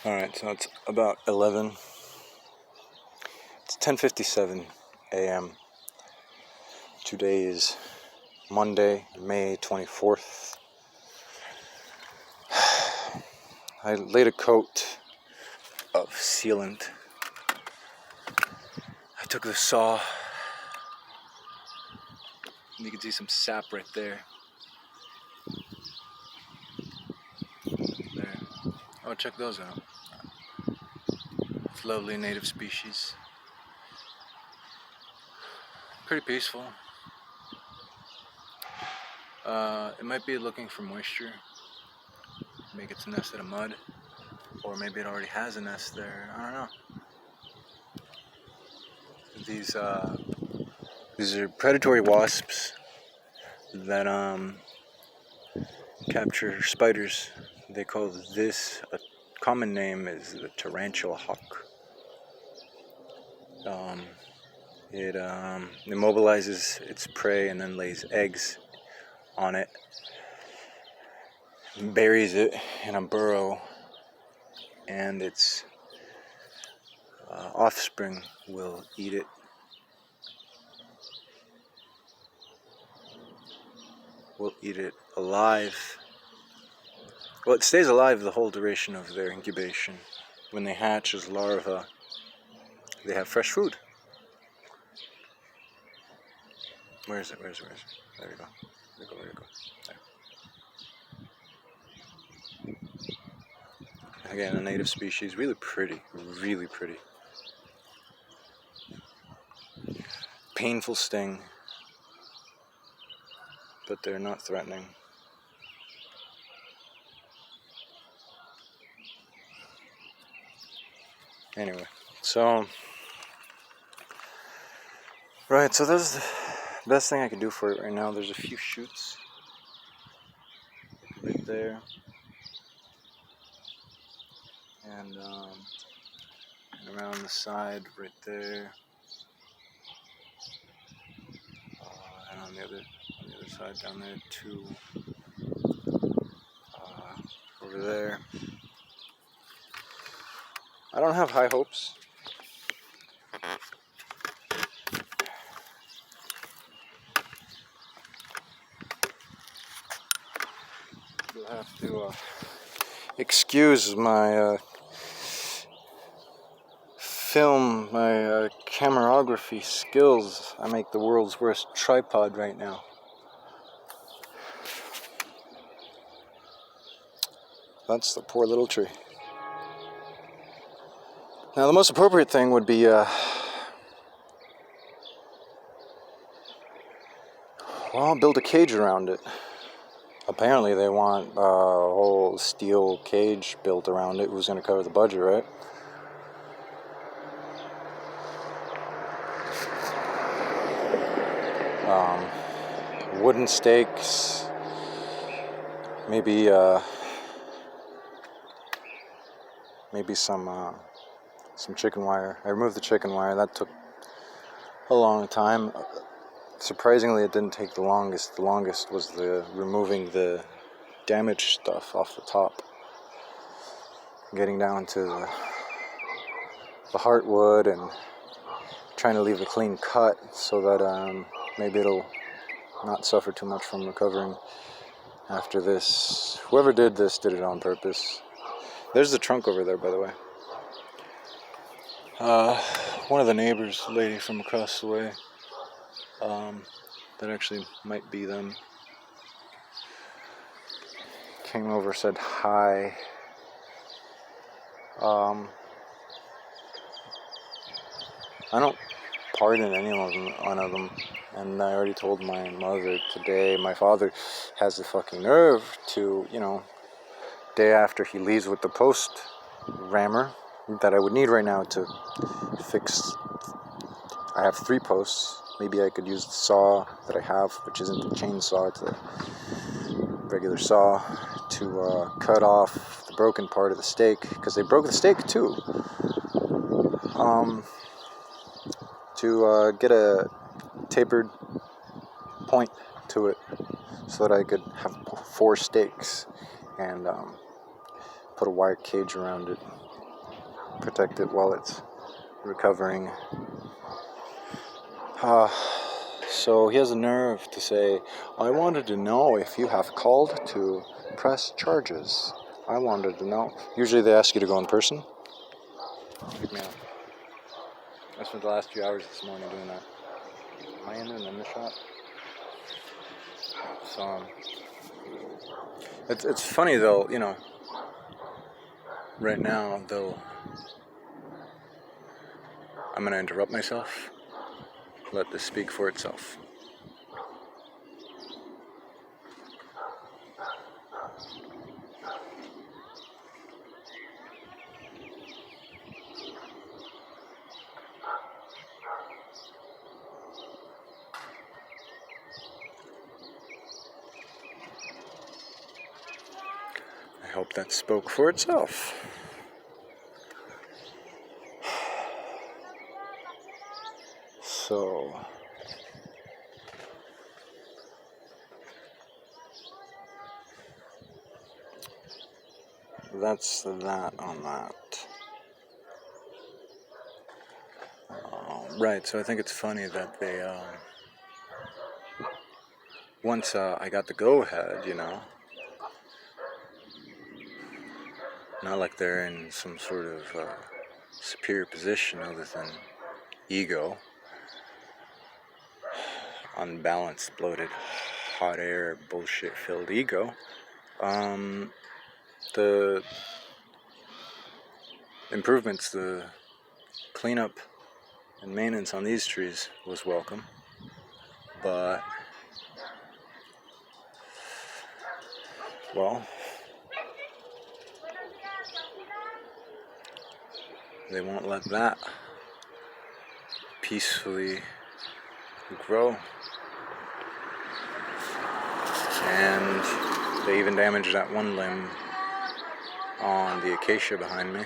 Alright, so it's about 11. It's 10:57 a.m. Today is Monday, May 24th. I laid a coat of sealant. I took the saw. You can see some sap right there. There. Oh, check those out. It's lovely native species. Pretty peaceful. It might be looking for moisture. Make its nest out of mud. Or maybe it already has a nest there. I don't know. These are predatory wasps that capture spiders. They call this, a common name is the tarantula hawk. It immobilizes its prey and then lays eggs on it, buries it in a burrow, and its offspring will eat it. Will eat it alive. Well, it stays alive the whole duration of their incubation. When they hatch as larvae, they have fresh food. Where is it? There you go. There you go. There. Again, a native species. Really pretty. Really pretty. Painful sting. But they're not threatening. Anyway, so right, so that's the best thing I can do for it right now. There's a few shoots right there, and around the side right there, and on the other side down there too, over there. I don't have high hopes. You'll have to excuse my my camerography skills. I make the world's worst tripod right now. That's the poor little tree. Now the most appropriate thing would be well, build a cage around it. Apparently they want a whole steel cage built around it. Who's going to cover the budget, right? Wooden stakes, maybe some chicken wire. I removed the chicken wire. That took a long time. Surprisingly, it didn't take the longest. The longest was removing the damaged stuff off the top, getting down to the heartwood and trying to leave a clean cut so that maybe it'll not suffer too much from recovering after this. Whoever did this did it on purpose. There's the trunk over there, by the way. One of the neighbors, lady from across the way, that actually might be them, came over, said hi. I don't pardon any one of them, and I already told my mother today. My father has the fucking nerve to, day after he leaves with the post rammer that I would need right now to fix. I have 3 posts. Maybe I could use the saw that I have, which isn't the chainsaw, it's a regular saw, to cut off the broken part of the stake, because they broke the stake too. To get a tapered point to it so that I could have 4 stakes and put a wire cage around it protect it while it's recovering. So he has the nerve to say, I wanted to know if you have called to press charges. I wanted to know. Usually they ask you to go in person. Pick me up. I spent the last few hours this morning doing that. Am I in the shop? So, it's funny though, you know, right now though, I'm going to interrupt myself. Let this speak for itself. I hope that spoke for itself. So, that's that on that. Right, so I think it's funny that they, once I got the go-ahead, you know, not like they're in some sort of superior position other than ego, unbalanced, bloated, hot air, bullshit-filled ego. The improvements, the cleanup and maintenance on these trees was welcome, but, well, they won't let that peacefully grow. And they even damaged that one limb on the acacia behind me.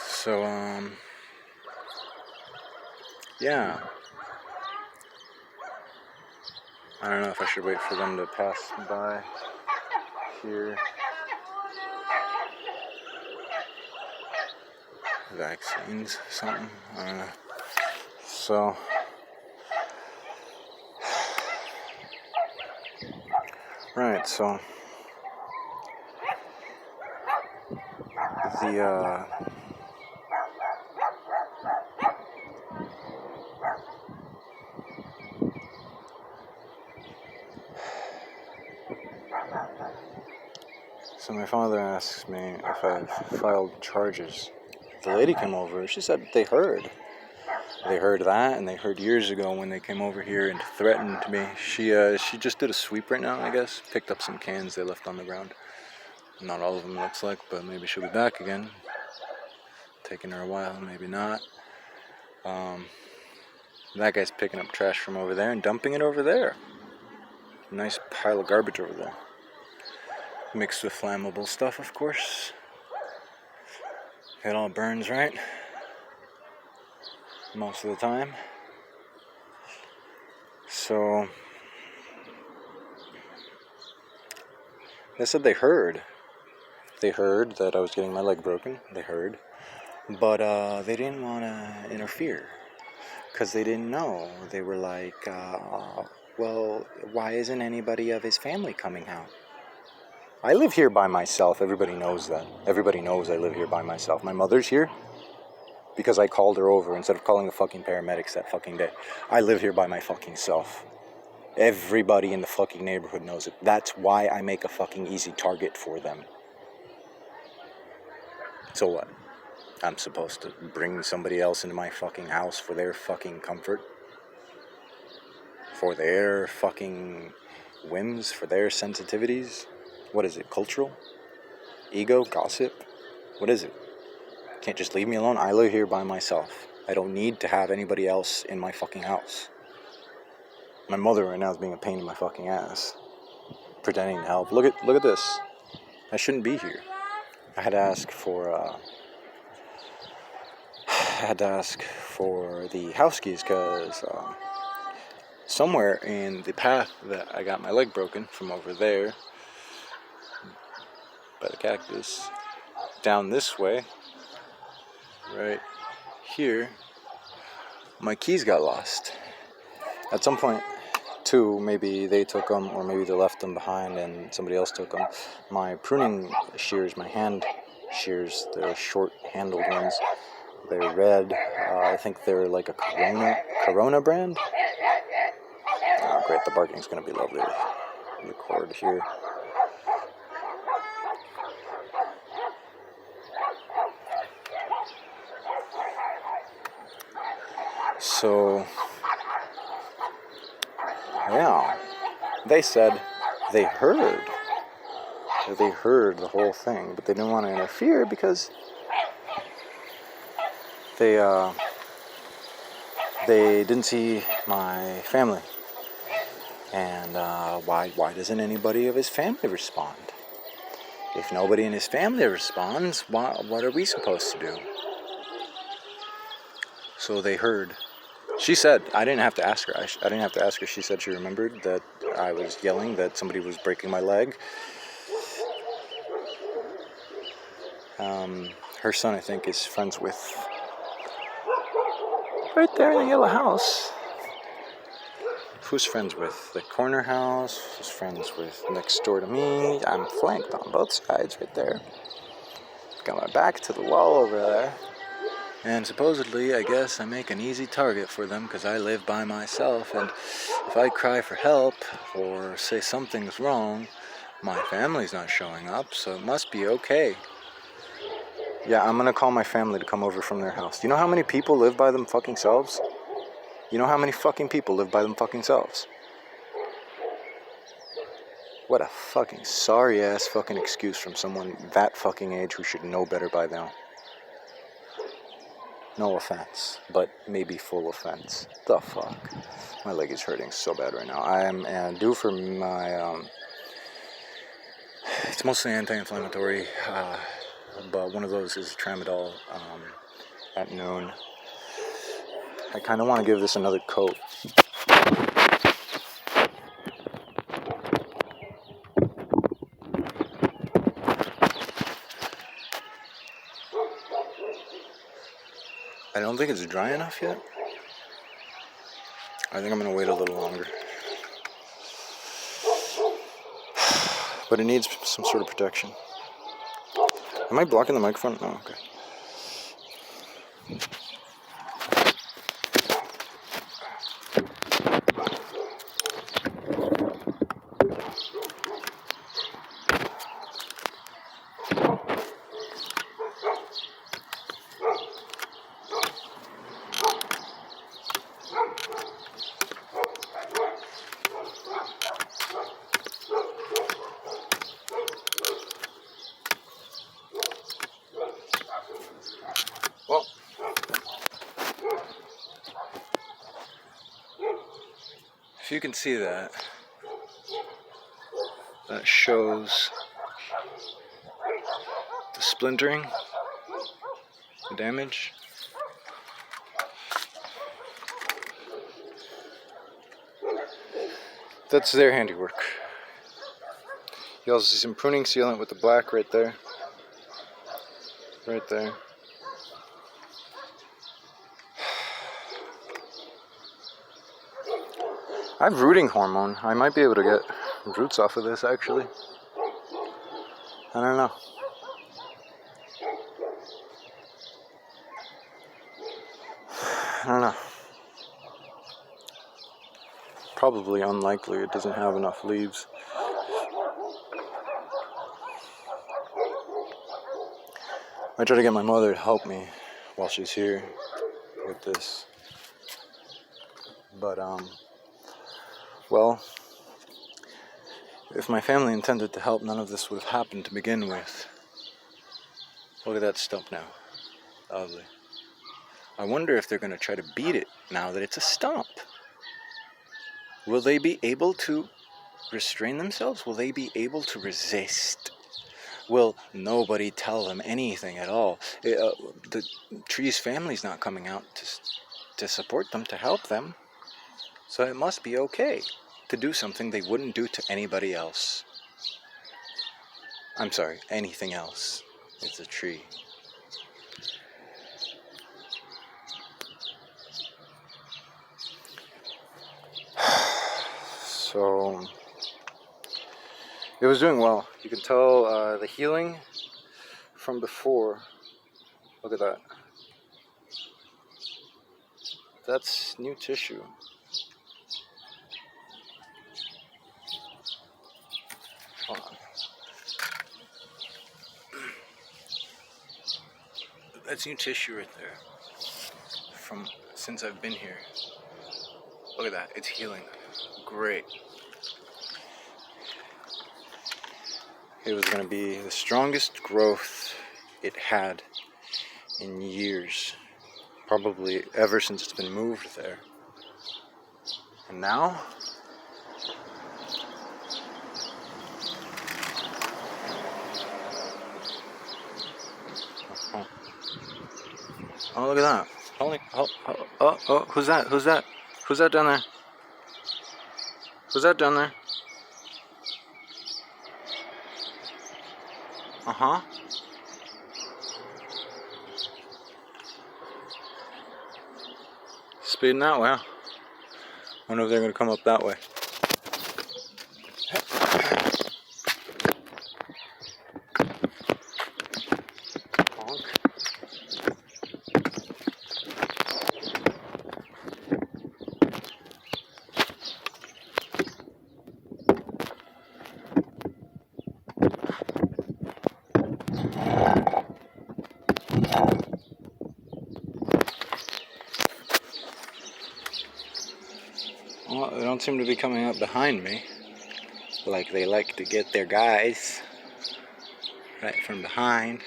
So, yeah. I don't know if I should wait for them to pass by here. Vaccines, something, I don't know. So, right, so the so my father asks me if I've filed charges. The lady came over, she said they heard that, and they heard years ago when they came over here and threatened me. She just did a sweep right now, I guess. Picked up some cans they left on the ground. Not all of them, looks like, but maybe she'll be back again. Taking her a while, maybe not. That guy's picking up trash from over there and dumping it over there. Nice pile of garbage over there. Mixed with flammable stuff, of course. It all burns, right? Most of the time. So, they said they heard. They heard that I was getting my leg broken. They heard. But they didn't want to interfere. Because they didn't know. They were like, well, why isn't anybody of his family coming out? I live here by myself. Everybody knows that. Everybody knows I live here by myself. My mother's here because I called her over instead of calling the fucking paramedics that fucking day. I live here by my fucking self. Everybody in the fucking neighborhood knows it. That's why I make a fucking easy target for them. So what? I'm supposed to bring somebody else into my fucking house for their fucking comfort? For their fucking whims? For their sensitivities? What is it? Cultural? Ego? Gossip? What is it? Can't just leave me alone? I live here by myself. I don't need to have anybody else in my fucking house. My mother right now is being a pain in my fucking ass. Pretending to help. Look at this. I shouldn't be here. I had to ask for the house keys because somewhere in the path that I got my leg broken from over there by the cactus, down this way, right here, my keys got lost. At some point, too, maybe they took them, or maybe they left them behind and somebody else took them. My pruning shears, my hand shears, the short-handled ones, they're red. I think they're like a Corona brand. Oh, great, the barking's going to be lovely. Record here. So, yeah, they said they heard the whole thing, but they didn't want to interfere because they didn't see my family. And why doesn't anybody of his family respond? If nobody in his family responds, what are we supposed to do? So they heard. She said, I didn't have to ask her. I didn't have to ask her. She said she remembered that I was yelling that somebody was breaking my leg. Her son, I think, is friends with, right there in the yellow house. Who's friends with? The corner house. Who's friends with next door to me? I'm flanked on both sides right there. Got my back to the wall over there. And supposedly, I guess, I make an easy target for them because I live by myself. And if I cry for help or say something's wrong, my family's not showing up, so it must be okay. Yeah, I'm going to call my family to come over from their house. Do you know how many people live by them fucking selves? You know how many fucking people live by them fucking selves? What a fucking sorry-ass fucking excuse from someone that fucking age who should know better by now. No offense, but maybe full offense. The fuck? My leg is hurting so bad right now. I am due for my, it's mostly anti-inflammatory, but one of those is tramadol at noon. I kind of want to give this another coat. I don't think it's dry enough yet. I think I'm going to wait a little longer. But it needs some sort of protection. Am I blocking the microphone? Oh, okay. Well, if you can see that shows the splintering, the damage. That's their handiwork. You also see some pruning sealant with the black right there. Right there. I have rooting hormone. I might be able to get roots off of this, actually. I don't know. I don't know. Probably unlikely. It doesn't have enough leaves. I try to get my mother to help me while she's here with this. But, well, if my family intended to help, none of this would have happened to begin with. Look at that stump now. Lovely. I wonder if they're going to try to beat it now that it's a stump. Will they be able to restrain themselves? Will they be able to resist? Will nobody tell them anything at all? The tree's family's not coming out to support them, to help them. So it must be okay to do something they wouldn't do to anybody else. I'm sorry, anything else. It's a tree. So it was doing well. You can tell the healing from before. Look at that. That's new tissue. Hold on. That's new tissue right there. From since I've been here. Look at that. It's healing. Great. It was going to be the strongest growth it had in years. Probably ever since it's been moved there. And now, oh, look at that. Oh, who's that? Who's that? Who's that down there? Who's that down there? Uh-huh. Speeding that way, huh? I wonder if they're going to come up that way. Well, they don't seem to be coming up behind me, like they like to get their guys right from behind.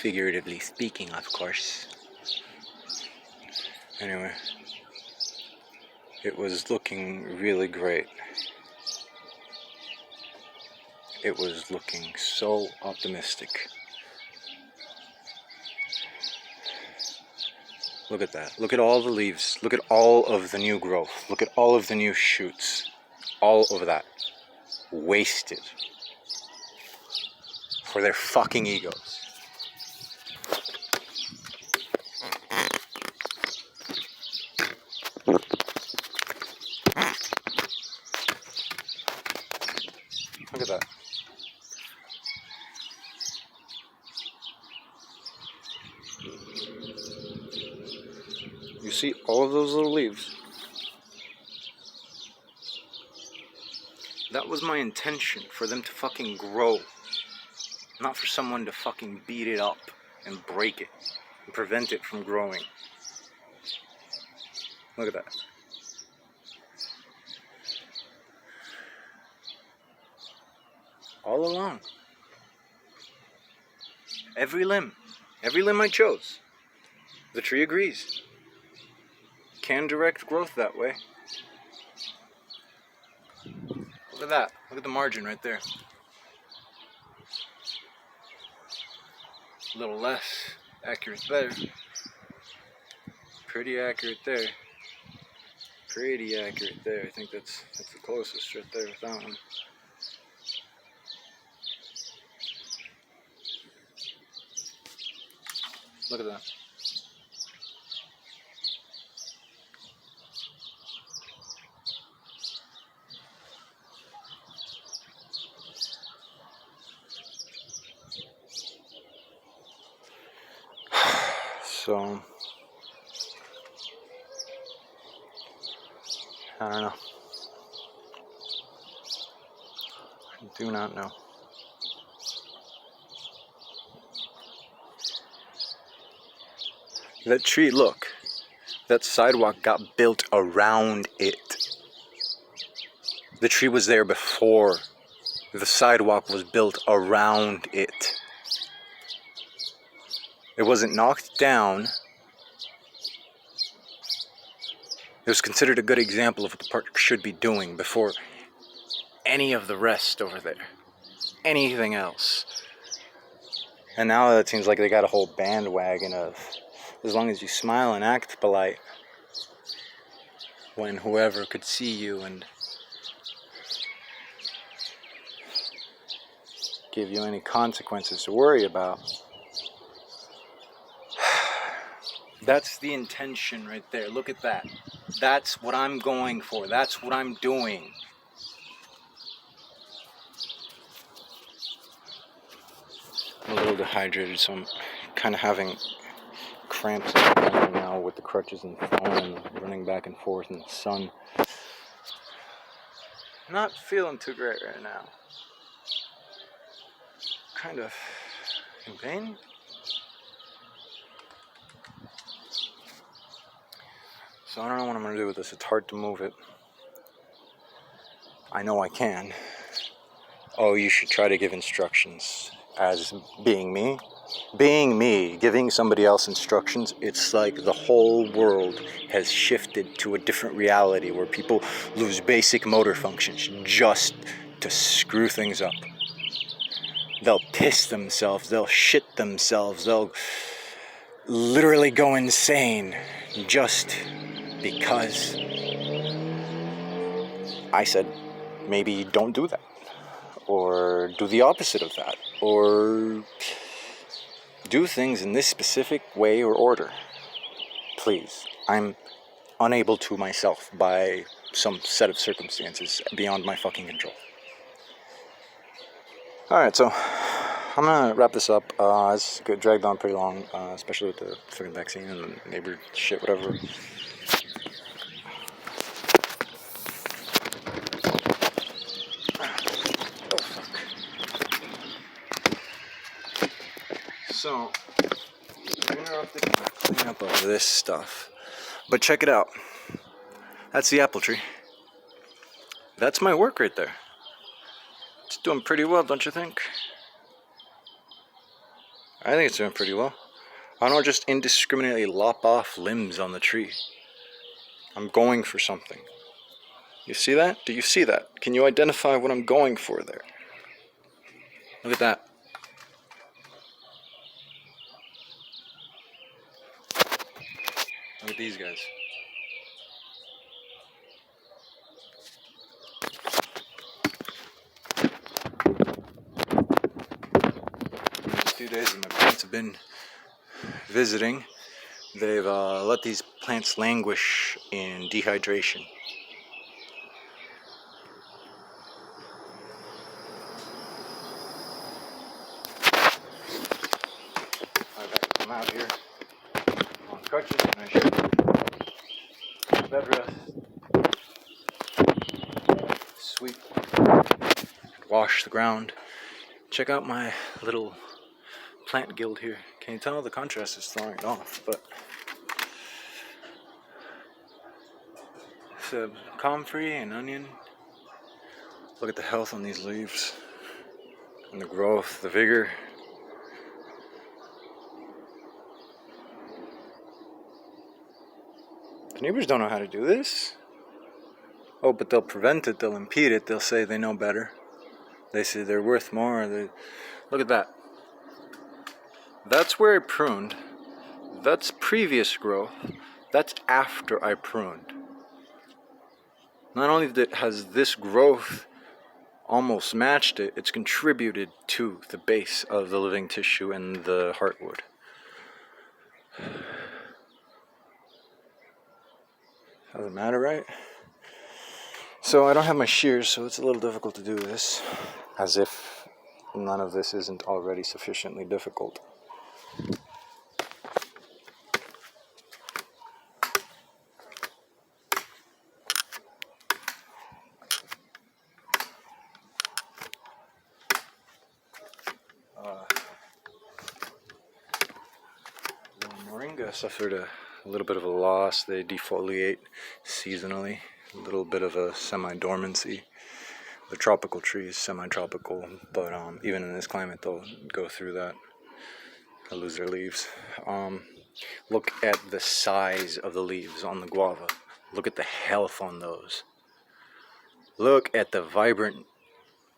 Figuratively speaking, of course. Anyway, it was looking really great. It was looking so optimistic. Look at that. Look at all the leaves. Look at all of the new growth. Look at all of the new shoots. All of that. Wasted. For their fucking egos. Look at that. You see all of those little leaves? That was my intention, for them to fucking grow. Not for someone to fucking beat it up and break it and prevent it from growing. Look at that. All along. Every limb I chose. The tree agrees. Can direct growth that way. Look at that. Look at the margin right there. A little less accurate there. Pretty accurate there. Pretty accurate there. I think that's the closest right there with that one. Look at that. So, I don't know. I do not know. That tree, look. That sidewalk got built around it. The tree was there before. The sidewalk was built around it. It wasn't knocked down. It was considered a good example of what the park should be doing before any of the rest over there. Anything else. And now it seems like they got a whole bandwagon of, as long as you smile and act polite, when whoever could see you and give you any consequences to worry about. That's the intention right there. Look at that. That's what I'm going for. That's what I'm doing. I'm a little dehydrated, so I'm kind of having cramps right now with the crutches and the phone and running back and forth in the sun. Not feeling too great right now. Kind of in pain. So I don't know what I'm going to do with this. It's hard to move it. I know I can. Oh, you should try to give instructions. As being me, giving somebody else instructions, it's like the whole world has shifted to a different reality where people lose basic motor functions just to screw things up. They'll piss themselves, they'll shit themselves, they'll literally go insane just because I said maybe don't do that. Or do the opposite of that, or do things in this specific way or order. Please, I'm unable to myself by some set of circumstances beyond my fucking control. Alright, so I'm gonna wrap this up. It's dragged on pretty long, especially with the fucking vaccine and the neighbor shit, whatever. So, interrupted cleanup of this stuff. But check it out. That's the apple tree. That's my work right there. It's doing pretty well, don't you think? I think it's doing pretty well. I don't just indiscriminately lop off limbs on the tree. I'm going for something. You see that? Do you see that? Can you identify what I'm going for there? Look at that. Look at these guys. The 2 days that my parents have been visiting, they've let these plants languish in dehydration. I got to come out here on crutches and I should bed rest, sweep, wash the ground. Check out my little plant guild here. Can you tell the contrast is throwing it off? But it's a comfrey and onion. Look at the health on these leaves and the growth, the vigor. The neighbors don't know how to do this. Oh, but they'll prevent it, they'll impede it, they'll say they know better. They say they're worth more. Look at that. That's where I pruned. That's previous growth. That's after I pruned. Not only has this growth almost matched it, it's contributed to the base of the living tissue and the heartwood. Doesn't matter, right? So I don't have my shears, so it's a little difficult to do this, as if none of this isn't already sufficiently difficult. Moringa suffered a little bit of a loss. They defoliate seasonally, a little bit of a semi-dormancy. The tropical tree is semi-tropical, but even in this climate they'll go through that. They'll lose their leaves. Look at the size of the leaves on the guava. Look at the health on those. Look at the vibrant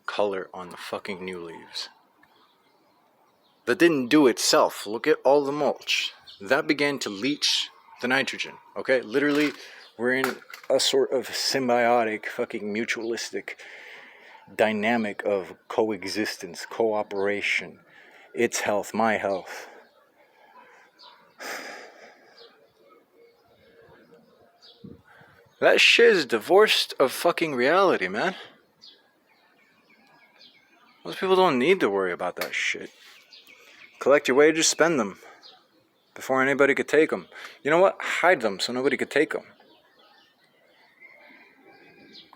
color on the fucking new leaves. That didn't do itself. Look at all the mulch. That began to leach the nitrogen. Okay, literally, we're in a sort of symbiotic, fucking mutualistic dynamic of coexistence, cooperation. Its health, my health. That shit is divorced of fucking reality, man. Most people don't need to worry about that shit. Collect your wages, spend them. Before anybody could take them. You know what? Hide them so nobody could take them.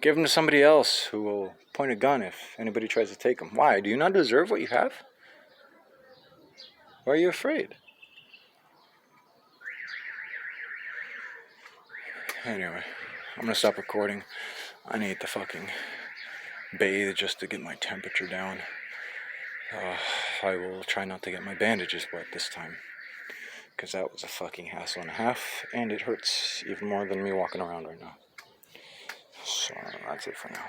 Give them to somebody else who will point a gun if anybody tries to take them. Why? Do you not deserve what you have? Why are you afraid? Anyway, I'm gonna stop recording. I need to fucking bathe just to get my temperature down. I will try not to get my bandages wet this time, because that was a fucking hassle and a half, and it hurts even more than me walking around right now. So that's it for now.